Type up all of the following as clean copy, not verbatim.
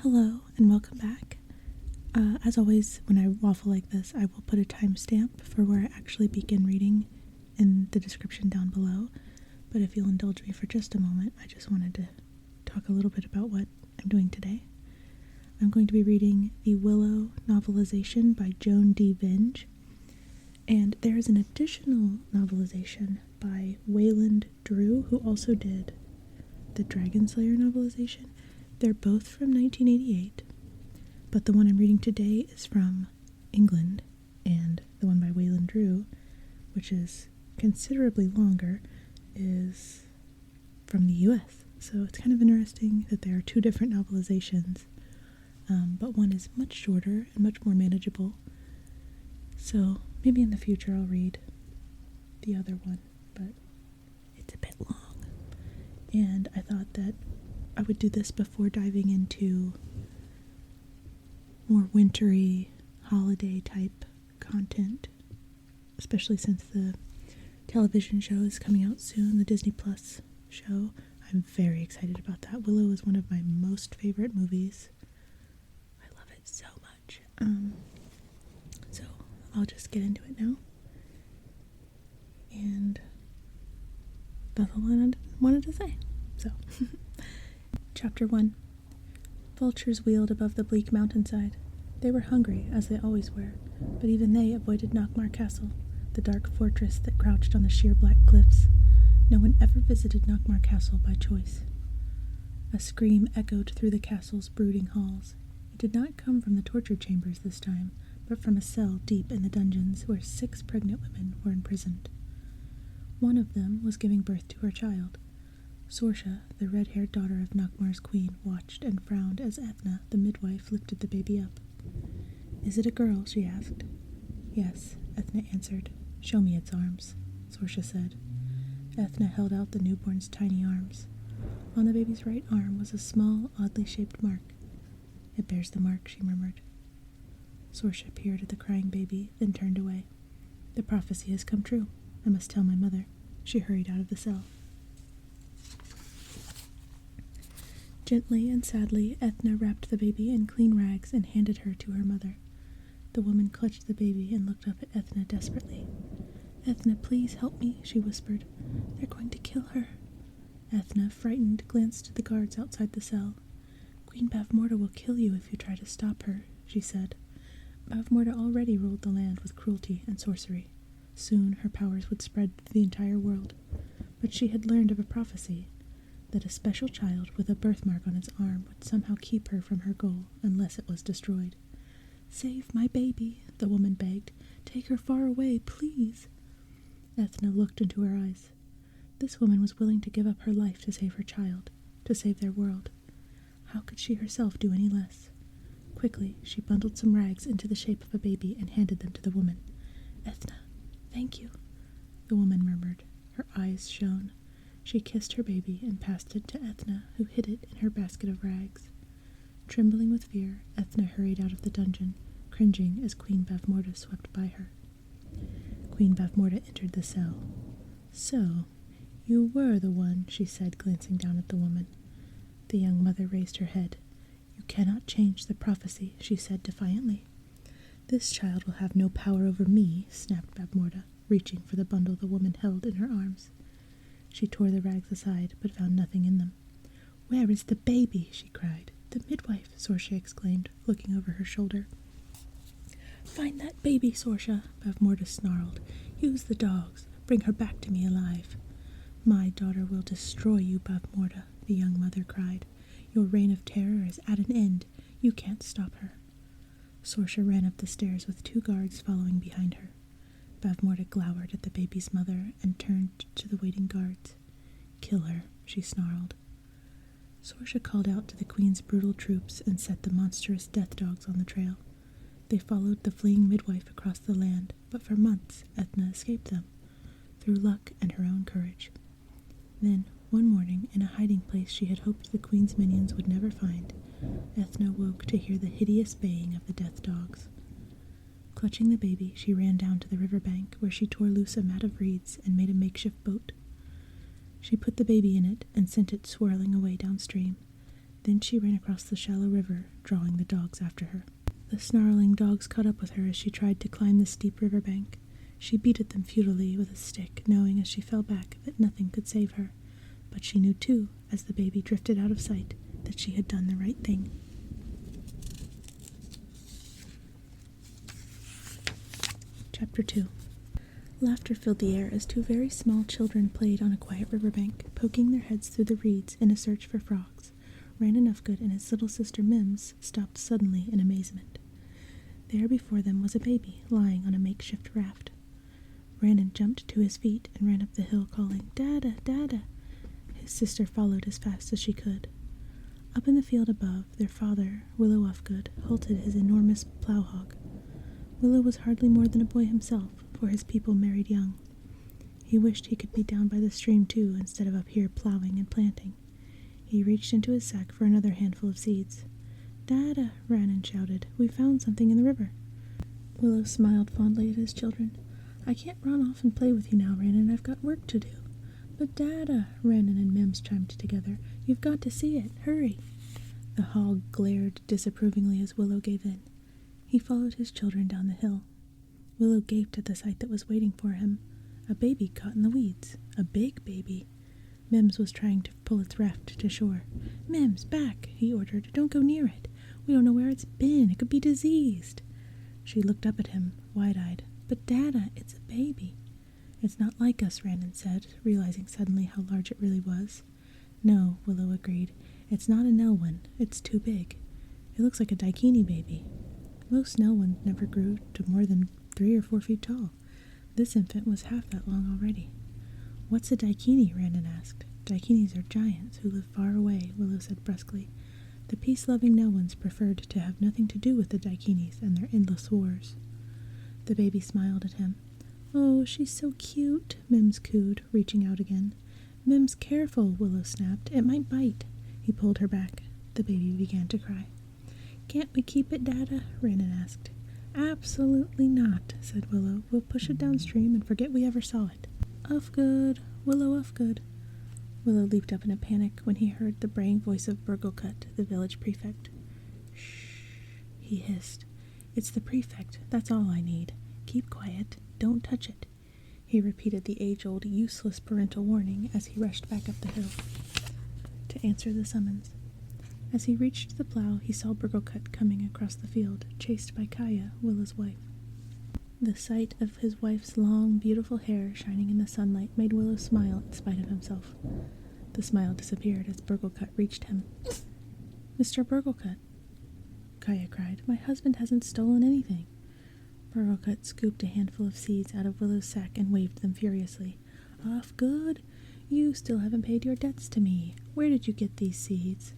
Hello and welcome back. As always, when I waffle like this, I will put a timestamp for where I actually begin reading in the description down below. But if you'll indulge me for just a moment, I just wanted to talk a little bit about what I'm doing today. I'm going to be reading the Willow Novelization by Joan D. Vinge. And there is an additional novelization by Wayland Drew, who also did the Dragon Slayer novelization. They're both from 1988, but the one I'm reading today is from England, and the one by Wayland Drew, which is considerably longer, is from the US. So it's kind of interesting that there are two different novelizations, but one is much shorter and much more manageable. So maybe in the future I'll read the other one, but it's a bit long. And I thought that I would do this before diving into more wintry, holiday type content, especially since the television show is coming out soon, the Disney Plus show. I'm very excited about that. Willow is one of my most favorite movies. I love it so much. So I'll just get into it now. And that's all I wanted to say. So... Chapter 1. Vultures wheeled above the bleak mountainside. They were hungry, as they always were, but even they avoided Knockmar Castle, the dark fortress that crouched on the sheer black cliffs. No one ever visited Knockmar Castle by choice. A scream echoed through the castle's brooding halls. It did not come from the torture chambers this time, but from a cell deep in the dungeons where 6 pregnant women were imprisoned. One of them was giving birth to her child. Sorsha, the red-haired daughter of Knockmar's queen, watched and frowned as Ethna, the midwife, lifted the baby up. "Is it a girl?" she asked. "Yes," Ethna answered. "Show me its arms," Sorsha said. Ethna held out the newborn's tiny arms. On the baby's right arm was a small, oddly shaped mark. "It bears the mark," she murmured. Sorsha peered at the crying baby, then turned away. "The prophecy has come true. I must tell my mother." She hurried out of the cell. Gently and sadly, Ethna wrapped the baby in clean rags and handed her to her mother. The woman clutched the baby and looked up at Ethna desperately. "Ethna, please help me," she whispered. "They're going to kill her." Ethna, frightened, glanced at the guards outside the cell. "Queen Bavmorda will kill you if you try to stop her," she said. Bavmorda already ruled the land with cruelty and sorcery. Soon her powers would spread through the entire world. But she had learned of a prophecy, that a special child with a birthmark on its arm would somehow keep her from her goal unless it was destroyed. "Save my baby," the woman begged. "Take her far away, please." Ethna looked into her eyes. This woman was willing to give up her life to save her child, to save their world. How could she herself do any less? Quickly, she bundled some rags into the shape of a baby and handed them to the woman. "Ethna, thank you," the woman murmured. Her eyes shone. She kissed her baby and passed it to Ethna, who hid it in her basket of rags. Trembling with fear, Ethna hurried out of the dungeon, cringing as Queen Bavmorda swept by her. Queen Bavmorda entered the cell. "So, you were the one," she said, glancing down at the woman. The young mother raised her head. "You cannot change the prophecy," she said defiantly. "This child will have no power over me," snapped Bavmorda, reaching for the bundle the woman held in her arms. She tore the rags aside, but found nothing in them. "Where is the baby?" she cried. "The midwife," Sorsha exclaimed, looking over her shoulder. "Find that baby, Sorsha," Bavmorda snarled. "Use the dogs. Bring her back to me alive." "My daughter will destroy you, Bavmorda," the young mother cried. "Your reign of terror is at an end. You can't stop her." Sorsha ran up the stairs with 2 guards following behind her. Bavmorda glowered at the baby's mother and turned to the waiting guards. "Kill her," she snarled. Sorsha called out to the queen's brutal troops and set the monstrous death dogs on the trail. They followed the fleeing midwife across the land, but for months Ethna escaped them, through luck and her own courage. Then, one morning, in a hiding place she had hoped the queen's minions would never find, Ethna woke to hear the hideous baying of the death dogs. Clutching the baby, she ran down to the riverbank, where she tore loose a mat of reeds and made a makeshift boat. She put the baby in it and sent it swirling away downstream. Then she ran across the shallow river, drawing the dogs after her. The snarling dogs caught up with her as she tried to climb the steep river bank. She beat at them futilely with a stick, knowing as she fell back that nothing could save her. But she knew, too, as the baby drifted out of sight, that she had done the right thing. Chapter 2. Laughter filled the air as two very small children played on a quiet riverbank, poking their heads through the reeds in a search for frogs. Randon Ufgood and his little sister Mims stopped suddenly in amazement. There before them was a baby, lying on a makeshift raft. Randon jumped to his feet and ran up the hill, calling, "Dada, Dada!" His sister followed as fast as she could. Up in the field above, their father, Willow Ufgood, halted his enormous plow-hog. Willow was hardly more than a boy himself, for his people married young. He wished he could be down by the stream, too, instead of up here plowing and planting. He reached into his sack for another handful of seeds. "Dada," Randon shouted, "we found something in the river." Willow smiled fondly at his children. "I can't run off and play with you now, Randon. I've got work to do." "But Dada," Randon and Mims chimed together, "you've got to see it. Hurry." The hog glared disapprovingly as Willow gave in. He followed his children down the hill. Willow gaped at the sight that was waiting for him. A baby caught in the weeds. A big baby. Mims was trying to pull its raft to shore. "Mims, back," he ordered. "Don't go near it. We don't know where it's been. It could be diseased." She looked up at him, wide-eyed. "But Dada, it's a baby." "It's not like us," Randon said, realizing suddenly how large it really was. "No," Willow agreed. "It's not a Nelwyn. It's too big. It looks like a daikini baby. Most Nelwyns never grew to more than 3 or 4 feet tall. This infant was half that long already." "What's a daikini?" Randon asked. "Daikinis are giants who live far away," Willow said brusquely. The peace-loving Nelwyns preferred to have nothing to do with the daikinis and their endless wars. The baby smiled at him. "Oh, she's so cute," Mims cooed, reaching out again. "Mims, careful," Willow snapped. "It might bite." He pulled her back. The baby began to cry. "Can't we keep it, Dada?" Randon asked. "Absolutely not," said Willow. "We'll push it downstream and forget we ever saw it." "Ufgood! Willow Ufgood!" Willow leaped up in a panic when he heard the braying voice of Burglekutt, the village prefect. "Shh," he hissed. "It's the prefect. That's all I need. Keep quiet. Don't touch it." He repeated the age-old, useless parental warning as he rushed back up the hill to answer the summons. As he reached the plow, he saw Burglekutt coming across the field, chased by Kaya, Willow's wife. The sight of his wife's long, beautiful hair shining in the sunlight made Willow smile in spite of himself. The smile disappeared as Burglekutt reached him. "Mr. Burglekutt," Kaya cried, "my husband hasn't stolen anything." Burglekutt scooped a handful of seeds out of Willow's sack and waved them furiously. "Ufgood, you still haven't paid your debts to me. Where did you get these seeds?"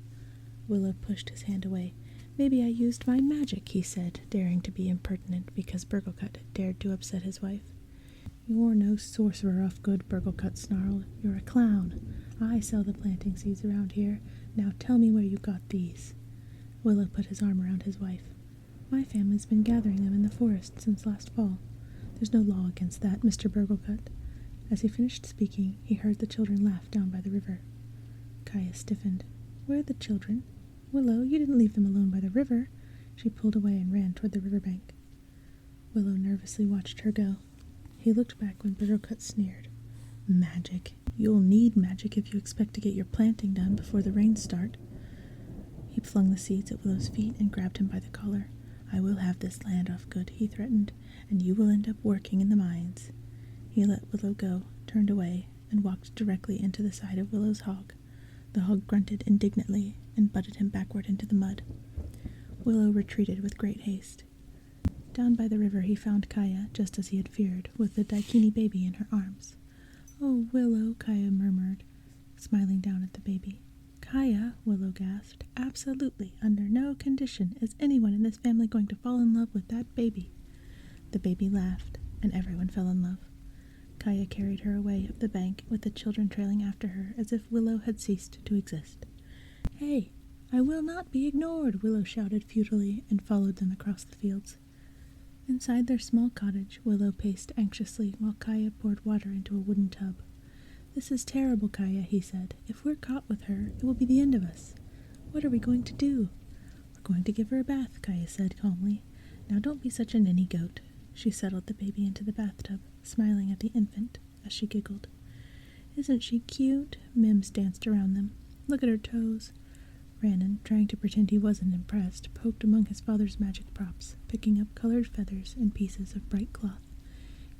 Willow pushed his hand away. "Maybe I used my magic," he said, daring to be impertinent because Burglekutt had dared to upset his wife. "You're no sorcerer, Ufgood," Burglekutt snarled. "You're a clown. I sell the planting seeds around here. Now tell me where you got these." Willow put his arm around his wife. "My family's been gathering them in the forest since last fall. There's no law against that, Mr. Burglekutt." As he finished speaking, he heard the children laugh down by the river. Kaya stiffened. "Where are the children? Willow, you didn't leave them alone by the river." She pulled away and ran toward the riverbank. Willow nervously watched her go. He looked back when Burglekutt sneered. "Magic. You'll need magic if you expect to get your planting done before the rains start." He flung the seeds at Willow's feet and grabbed him by the collar. "I will have this land, Ufgood," he threatened, "and you will end up working in the mines." He let Willow go, turned away, and walked directly into the side of Willow's hog. The hog grunted indignantly and butted him backward into the mud. Willow retreated with great haste. Down by the river he found Kaya, just as he had feared, with the daikini baby in her arms. "Oh, Willow," Kaya murmured, smiling down at the baby. "Kaya," Willow gasped, "absolutely, under no condition is anyone in this family going to fall in love with that baby." The baby laughed, and everyone fell in love. Kaya carried her away up the bank, with the children trailing after her as if Willow had ceased to exist. "Hey, I will not be ignored!" Willow shouted futilely and followed them across the fields. Inside their small cottage, Willow paced anxiously while Kaya poured water into a wooden tub. "This is terrible, Kaya," he said. "If we're caught with her, it will be the end of us." What are we going to do?" "We're going to give her a bath," Kaya said calmly. "Now don't be such a ninny goat." She settled the baby into the bathtub, smiling at the infant as she giggled. "Isn't she cute?" Mims danced around them. "Look at her toes." Rannon, trying to pretend he wasn't impressed, poked among his father's magic props, picking up colored feathers and pieces of bright cloth.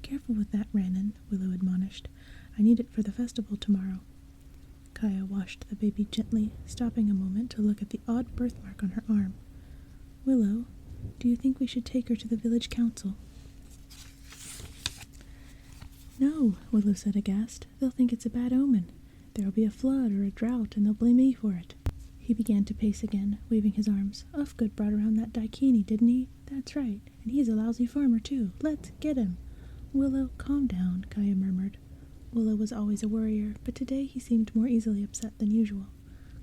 "Careful with that, Rannon," Willow admonished. "I need it for the festival tomorrow." Kaya washed the baby gently, stopping a moment to look at the odd birthmark on her arm. "Willow, do you think we should take her to the village council?" "No," Willow said aghast. "They'll think it's a bad omen. There'll be a flood or a drought, and they'll blame me for it." He began to pace again, waving his arms. "Ufgood brought around that daikini, didn't he? That's right, and he's a lousy farmer, too. Let's get him." "Willow, calm down," Kaya murmured. Willow was always a worrier, but today he seemed more easily upset than usual.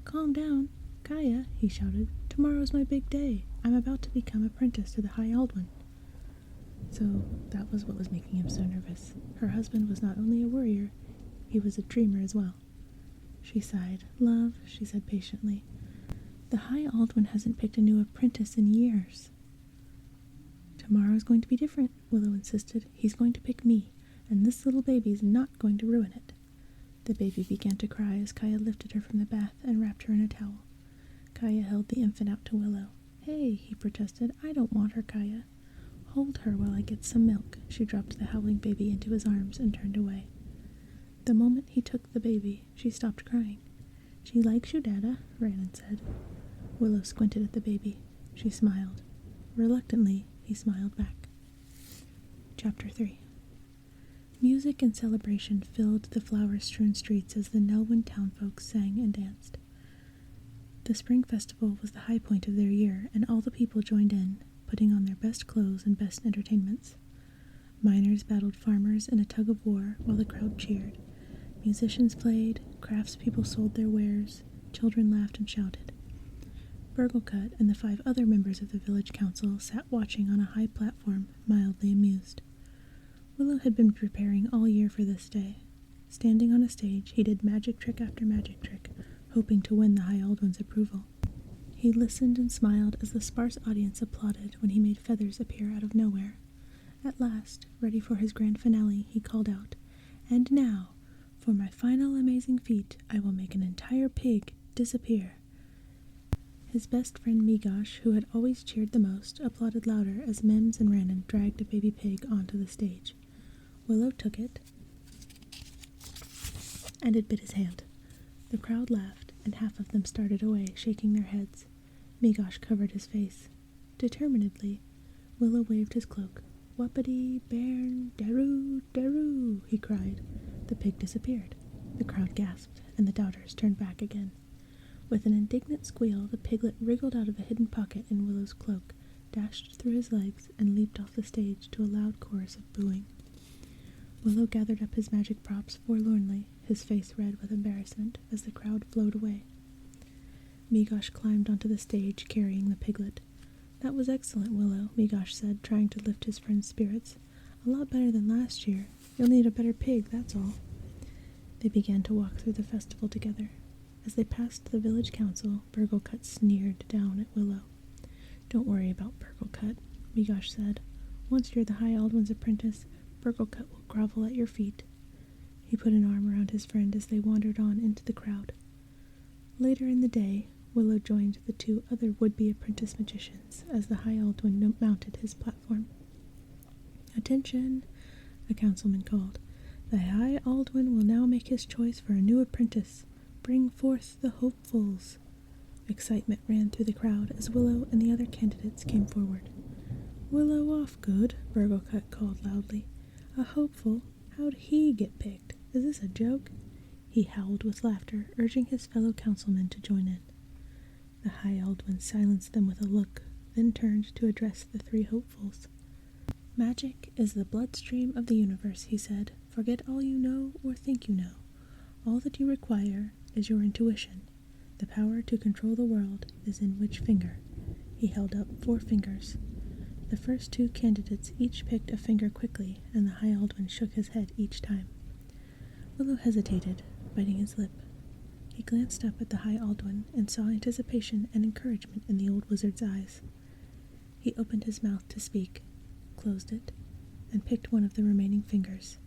"Calm down, Kaya," he shouted. "Tomorrow's my big day. I'm about to become apprentice to the High Aldwin." So that was what was making him so nervous. Her husband was not only a worrier, he was a dreamer as well. She sighed. "Love," she said patiently, "the High Aldwin hasn't picked a new apprentice in years." "Tomorrow's going to be different," Willow insisted. "He's going to pick me, and this little baby's not going to ruin it." The baby began to cry as Kaya lifted her from the bath and wrapped her in a towel. Kaya held the infant out to Willow. "Hey," he protested, "I don't want her, Kaya." "Hold her while I get some milk." She dropped the howling baby into his arms and turned away. The moment he took the baby, she stopped crying. "She likes you, Dada," Rannon said. Willow squinted at the baby. She smiled. Reluctantly, he smiled back. Chapter 3. Music and celebration filled the flower-strewn streets as the Nelwyn townfolk sang and danced. The spring festival was the high point of their year, and all the people joined in, putting on their best clothes and best entertainments. Miners battled farmers in a tug-of-war while the crowd cheered. Musicians played, craftspeople sold their wares, children laughed and shouted. Burglecut and the 5 other members of the village council sat watching on a high platform, mildly amused. Willow had been preparing all year for this day. Standing on a stage, he did magic trick after magic trick, hoping to win the High Aldwin's approval. He listened and smiled as the sparse audience applauded when he made feathers appear out of nowhere. At last, ready for his grand finale, he called out, "And now, for my final amazing feat, I will make an entire pig disappear." His best friend Migosh, who had always cheered the most, applauded louder as Mims and Rannon dragged a baby pig onto the stage. Willow took it, and it bit his hand. The crowd laughed, and half of them started away, shaking their heads. Migosh covered his face. Determinedly, Willow waved his cloak. "Whoopity, bairn, daroo, daroo," he cried. The pig disappeared. The crowd gasped, and the doubters turned back again. With an indignant squeal, the piglet wriggled out of a hidden pocket in Willow's cloak, dashed through his legs, and leaped off the stage to a loud chorus of booing. Willow gathered up his magic props forlornly, his face red with embarrassment, as the crowd flowed away. Migosh climbed onto the stage, carrying the piglet. "That was excellent, Willow," Migosh said, trying to lift his friend's spirits. "A lot better than last year. You'll need a better pig, that's all." They began to walk through the festival together. As they passed the village council, Burglecut sneered down at Willow. "Don't worry about Burglecut," Migosh said. "Once you're the High Aldwin's apprentice, Burglecut will grovel at your feet." He put an arm around his friend as they wandered on into the crowd. Later in the day, Willow joined the 2 other would-be apprentice magicians as the High Aldwin mounted his platform. "Attention!" a councilman called. "The High Aldwin will now make his choice for a new apprentice. Bring forth the hopefuls." Excitement ran through the crowd as Willow and the other candidates came forward. "Willow Offgood," Burglecut called loudly. "A hopeful? How'd he get picked? Is this a joke?" He howled with laughter, urging his fellow councilmen to join in. The High Aldwin silenced them with a look, then turned to address the 3 hopefuls. "Magic is the bloodstream of the universe," he said. "Forget all you know or think you know. All that you require is your intuition. The power to control the world is in which finger?" He held up 4 fingers. The first 2 candidates each picked a finger quickly, and the High Aldwin shook his head each time. Willow hesitated, biting his lip. He glanced up at the High Aldwin and saw anticipation and encouragement in the old wizard's eyes. He opened his mouth to speak, closed it, and picked one of the remaining fingers.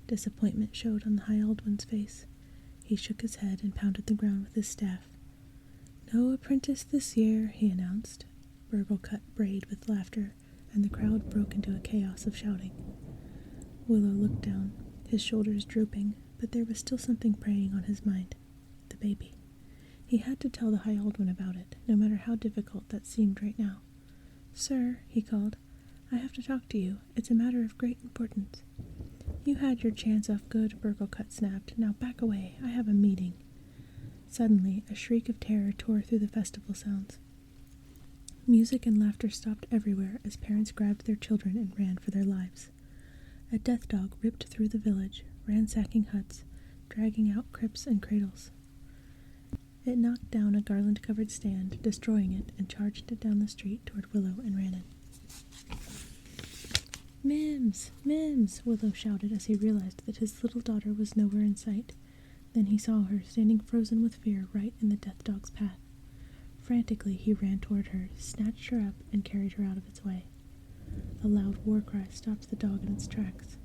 Disappointment showed on the High Aldwin's face. He shook his head and pounded the ground with his staff. "No apprentice this year," he announced. Burgle-Cut brayed with laughter, and the crowd broke into a chaos of shouting. Willow looked down, his shoulders drooping, but there was still something preying on his mind. The baby. He had to tell the High Aldwin about it, no matter how difficult that seemed right now. "Sir," he called, "I have to talk to you. It's a matter of great importance." "You had your chance off good," Burgle-Cut snapped. "Now back away. I have a meeting." Suddenly, a shriek of terror tore through the festival sounds. Music and laughter stopped everywhere as parents grabbed their children and ran for their lives. A death dog ripped through the village, ransacking huts, dragging out crypts and cradles. It knocked down a garland-covered stand, destroying it, and charged it down the street toward Willow and Rhiannon. "Mims! Mims!" Willow shouted as he realized that his little daughter was nowhere in sight. Then he saw her standing frozen with fear right in the death dog's path. Frantically he ran toward her, snatched her up, and carried her out of its way. A loud war cry stopped the dog in its tracks.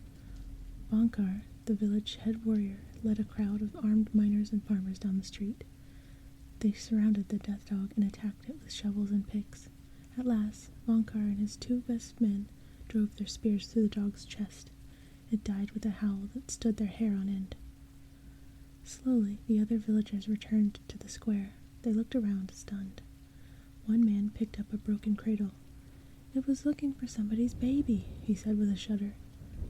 Bonkar, the village head warrior, led a crowd of armed miners and farmers down the street. They surrounded the death dog and attacked it with shovels and picks. At last, Bonkar and his two best men drove their spears through the dog's chest. It died with a howl that stood their hair on end. Slowly, the other villagers returned to the square. They looked around, stunned. One man picked up a broken cradle. "It was looking for somebody's baby," he said with a shudder.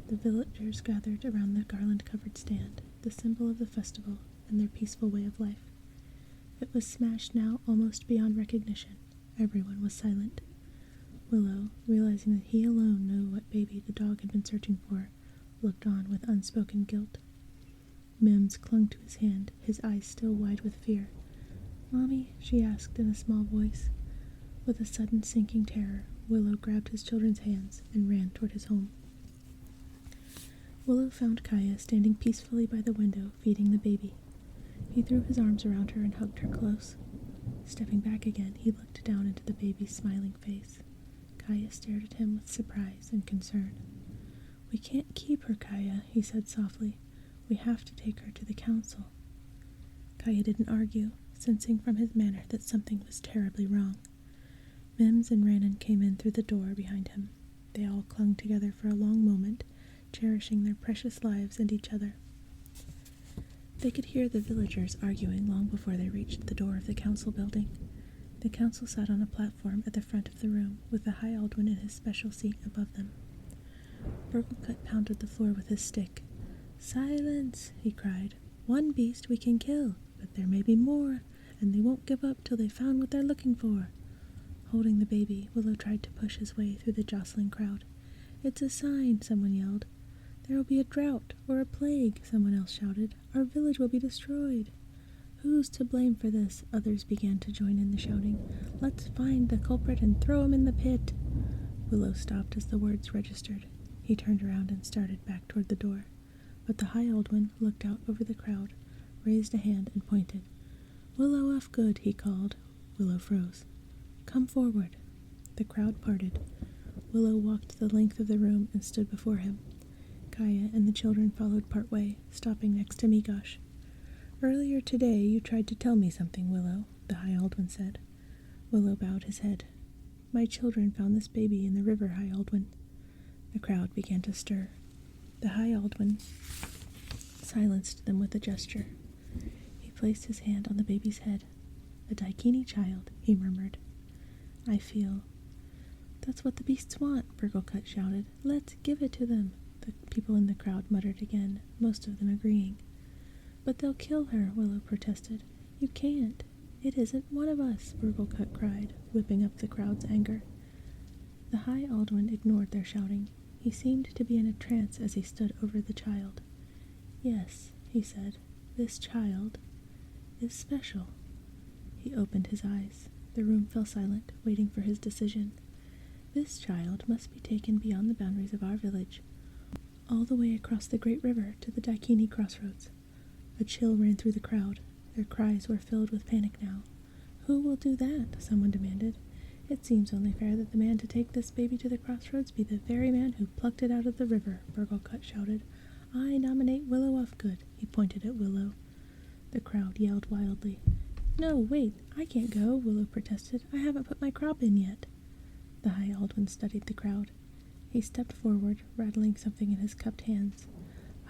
The villagers gathered around the garland-covered stand, the symbol of the festival and their peaceful way of life. It was smashed now almost beyond recognition. Everyone was silent. Willow, realizing that he alone knew what baby the dog had been searching for, looked on with unspoken guilt. Mims clung to his hand, his eyes still wide with fear. "Mommy?" she asked in a small voice. With a sudden sinking terror, Willow grabbed his children's hands and ran toward his home. Willow found Kaya standing peacefully by the window, feeding the baby. He threw his arms around her and hugged her close. Stepping back again, he looked down into the baby's smiling face. Kaya stared at him with surprise and concern. "We can't keep her, Kaya," he said softly. "We have to take her to the council." Kaya didn't argue, sensing from his manner that something was terribly wrong. Mims and Rhiannon came in through the door behind him. They all clung together for a long moment, cherishing their precious lives and each other. They could hear the villagers arguing long before they reached the door of the council building. The council sat on a platform at the front of the room, with the High Aldwin in his special seat above them. Burgle-Cut pounded the floor with his stick. "Silence!" he cried. "One beast we can kill, but there may be more, and they won't give up till they've found what they're looking for." Holding the baby, Willow tried to push his way through the jostling crowd. "It's a sign," someone yelled. "There will be a drought or a plague," someone else shouted. "Our village will be destroyed." "Who's to blame for this?" Others began to join in the shouting. "Let's find the culprit and throw him in the pit." Willow stopped as the words registered. He turned around and started back toward the door. But the High Aldwin looked out over the crowd, raised a hand and pointed. "Willow off good," he called. Willow froze. "Come forward." The crowd parted. Willow walked the length of the room and stood before him. Kaya and the children followed part way, stopping next to Migosh. "Earlier today you tried to tell me something, Willow," the High Aldwin said. Willow bowed his head. "My children found this baby in the river, High Aldwin." The crowd began to stir. The High Aldwin silenced them with a gesture. He placed his hand on the baby's head. "A Daikini child," he murmured. "I feel—" "That's what the beasts want," Burgle-Cut shouted. "Let's give it to them." The people in the crowd muttered again, most of them agreeing. "But they'll kill her," Willow protested. "You can't." "It isn't one of us," Burgle-Cut cried, whipping up the crowd's anger. The High Aldwin ignored their shouting. He seemed to be in a trance as he stood over the child. "Yes," he said, "this child is special." He opened his eyes. The room fell silent, waiting for his decision. "This child must be taken beyond the boundaries of our village, all the way across the great river to the Daikini crossroads." A chill ran through the crowd. Their cries were filled with panic now. "Who will do that?" someone demanded. "It seems only fair that the man to take this baby to the crossroads be the very man who plucked it out of the river," Burglekutt shouted. "I nominate Willow Ufgood." He pointed at Willow. The crowd yelled wildly. "No, wait, I can't go," Willow protested. "I haven't put my crop in yet." The High Aldwin studied the crowd. He stepped forward, rattling something in his cupped hands.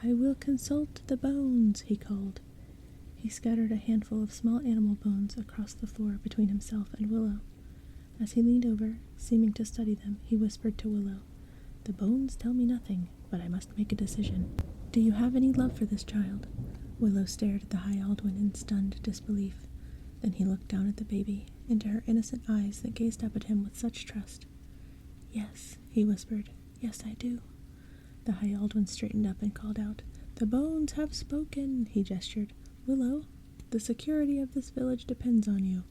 "I will consult the bones," he called. He scattered a handful of small animal bones across the floor between himself and Willow. As he leaned over, seeming to study them, he whispered to Willow, "The bones tell me nothing, but I must make a decision. Do you have any love for this child?" Willow stared at the High Aldwin in stunned disbelief. Then he looked down at the baby, into her innocent eyes that gazed up at him with such trust. "Yes," he whispered. "Yes, I do." The High Aldwin straightened up and called out, "The bones have spoken," he gestured. "Willow, the security of this village depends on you."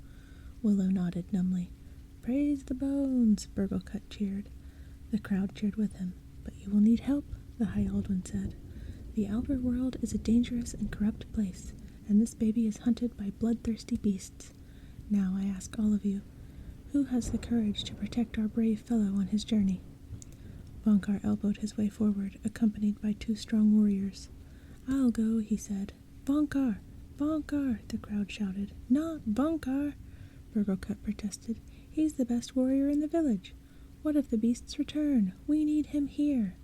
Willow nodded numbly. "Praise the bones," Burglekutt cheered. The crowd cheered with him. "But you will need help," the High Aldwin said. "The outer world is a dangerous and corrupt place, and this baby is hunted by bloodthirsty beasts. Now I ask all of you, who has the courage to protect our brave fellow on his journey?" Vonkar elbowed his way forward, accompanied by 2 strong warriors. "I'll go," he said. "Vonkar! Vonkar!" the crowd shouted. "Not Vonkar!" Burglekutt protested. "He's the best warrior in the village. What if the beasts return? We need him here."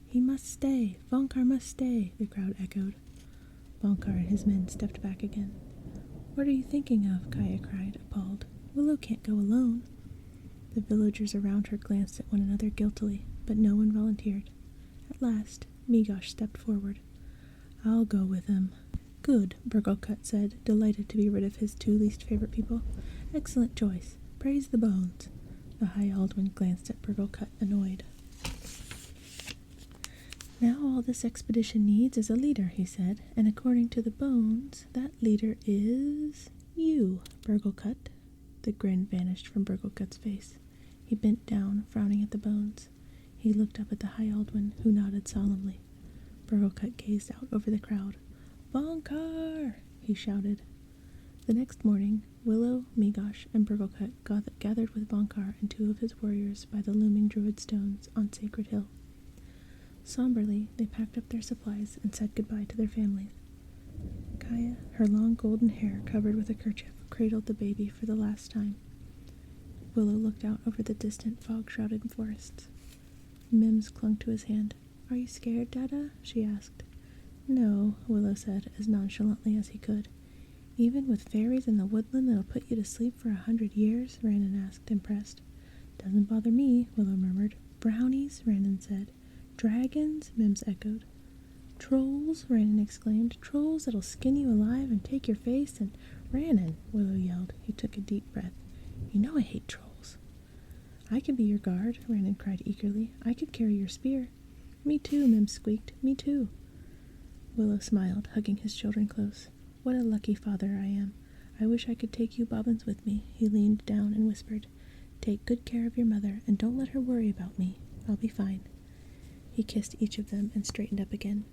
"He must stay. Vonkar must stay," the crowd echoed. Vonkar and his men stepped back again. "What are you thinking of?" Kaya cried, appalled. "Willow can't go alone." The villagers around her glanced at one another guiltily, but no one volunteered. At last, Migosh stepped forward. "I'll go with him." "Good," Burglekutt said, delighted to be rid of his 2 least favorite people. "Excellent choice. Praise the bones." The High Aldwin glanced at Burglekutt, annoyed. "Now all this expedition needs is a leader," he said, "and according to the bones, that leader is you, Burglekutt." The grin vanished from Burglekutt's face. He bent down, frowning at the bones. He looked up at the High Aldwin, who nodded solemnly. Burglekutt gazed out over the crowd. "Vonkar!" he shouted. The next morning, Willow, Migosh, and Burglekutt gathered with Vonkar and 2 of his warriors by the looming druid stones on Sacred Hill. Somberly, they packed up their supplies and said goodbye to their families. Kaya, her long golden hair covered with a kerchief, cradled the baby for the last time. Willow looked out over the distant fog-shrouded forests. Mims clung to his hand. "Are you scared, Dada?" she asked. "No," Willow said, as nonchalantly as he could. "Even with fairies in the woodland that'll put you to sleep for 100 years?" Randon asked, impressed. "Doesn't bother me," Willow murmured. "Brownies?" Randon said. "Dragons?" Mims echoed. "Trolls?" Randon exclaimed. "Trolls that'll skin you alive and take your face and—" "Randon!" Willow yelled. He took a deep breath. "You know I hate trolls." "I can be your guard," Randon cried eagerly. "I could carry your spear." "Me too," Mims squeaked. "Me too." Willow smiled, hugging his children close. "What a lucky father I am. I wish I could take you Bobbins with me." He leaned down and whispered, "Take good care of your mother, and don't let her worry about me. I'll be fine." He kissed each of them and straightened up again.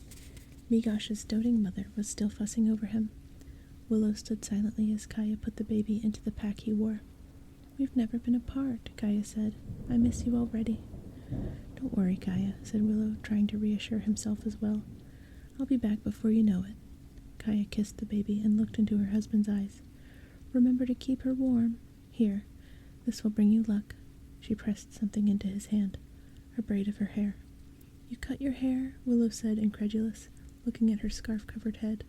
Migosh's doting mother was still fussing over him. Willow stood silently as Kaya put the baby into the pack he wore. "We've never been apart," Kaya said. "I miss you already." "Don't worry, Kaya," said Willow, trying to reassure himself as well. "I'll be back before you know it." Kaya kissed the baby and looked into her husband's eyes. "Remember to keep her warm. Here, this will bring you luck." She pressed something into his hand, a braid of her hair. "You cut your hair?" Willow said, incredulous, looking at her scarf-covered head.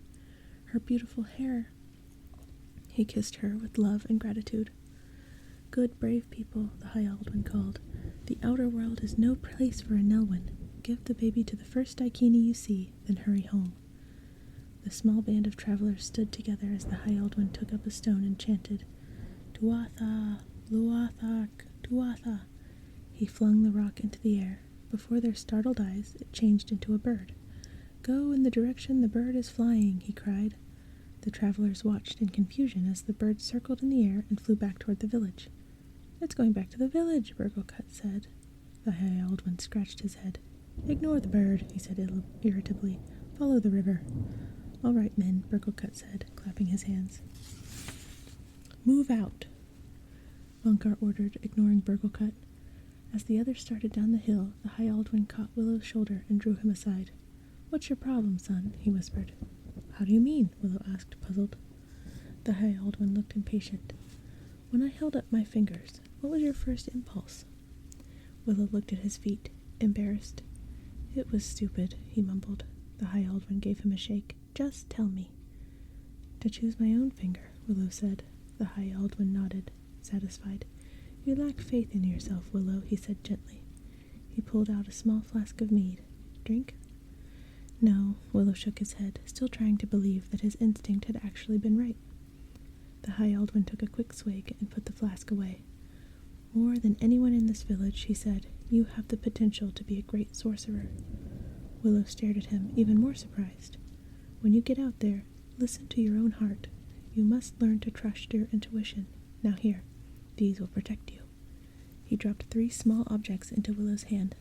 "Her beautiful hair." He kissed her with love and gratitude. "Good, brave people," the High Aldwin called. "The outer world is no place for a Nelwyn. Give the baby to the first Daikini you see, then hurry home." The small band of travelers stood together as the High Aldwin took up a stone and chanted, "Tuatha, Luathak, Tuatha." He flung the rock into the air. Before their startled eyes, it changed into a bird. "Go in the direction the bird is flying," he cried. The travelers watched in confusion as the bird circled in the air and flew back toward the village. "It's going back to the village," Burglekutt said. The High Aldwin scratched his head. "Ignore the bird," he said irritably. "Follow the river." "All right, men," Burglekutt said, clapping his hands. "Move out," Wonkar ordered, ignoring Burglekutt. As the others started down the hill, the High Aldwin caught Willow's shoulder and drew him aside. "What's your problem, son?" he whispered. "How do you mean?" Willow asked, puzzled. The High Aldwin looked impatient. "When I held up my fingers, what was your first impulse?" Willow looked at his feet, embarrassed. "It was stupid," he mumbled. The High Aldwin gave him a shake. "Just tell me." "To choose my own finger," Willow said. The High Aldwin nodded, satisfied. "You lack faith in yourself, Willow," he said gently. He pulled out a small flask of mead. "Drink?" "No," Willow shook his head, still trying to believe that his instinct had actually been right. The High Aldwin took a quick swig and put the flask away. "More than anyone in this village," he said, "you have the potential to be a great sorcerer." Willow stared at him, even more surprised. "When you get out there, listen to your own heart. You must learn to trust your intuition. Now here, these will protect you." He dropped 3 small objects into Willow's hand.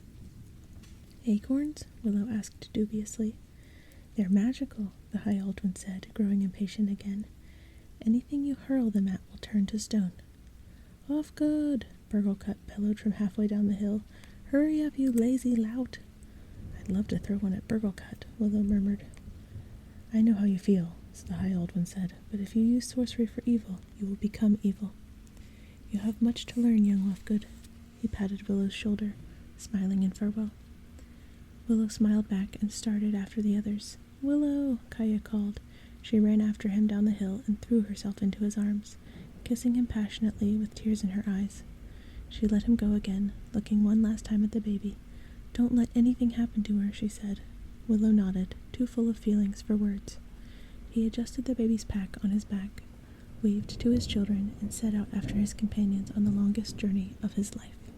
"Acorns?" Willow asked dubiously. "They're magical," the High Aldwin said, growing impatient again. "Anything you hurl them at will turn to stone." "Off good!" Burglekutt bellowed from halfway down the hill. "Hurry up, you lazy lout!" "I'd love to throw one at Burglekutt," Willow murmured. "I know how you feel," the High Aldwin said, "but if you use sorcery for evil, you will become evil. You have much to learn, young Lovegood." He patted Willow's shoulder, smiling in farewell. Willow smiled back and started after the others. "Willow!" Kaya called. She ran after him down the hill and threw herself into his arms, kissing him passionately with tears in her eyes. She let him go again, looking one last time at the baby. "Don't let anything happen to her," she said. Willow nodded, too full of feelings for words. He adjusted the baby's pack on his back, waved to his children, and set out after his companions on the longest journey of his life.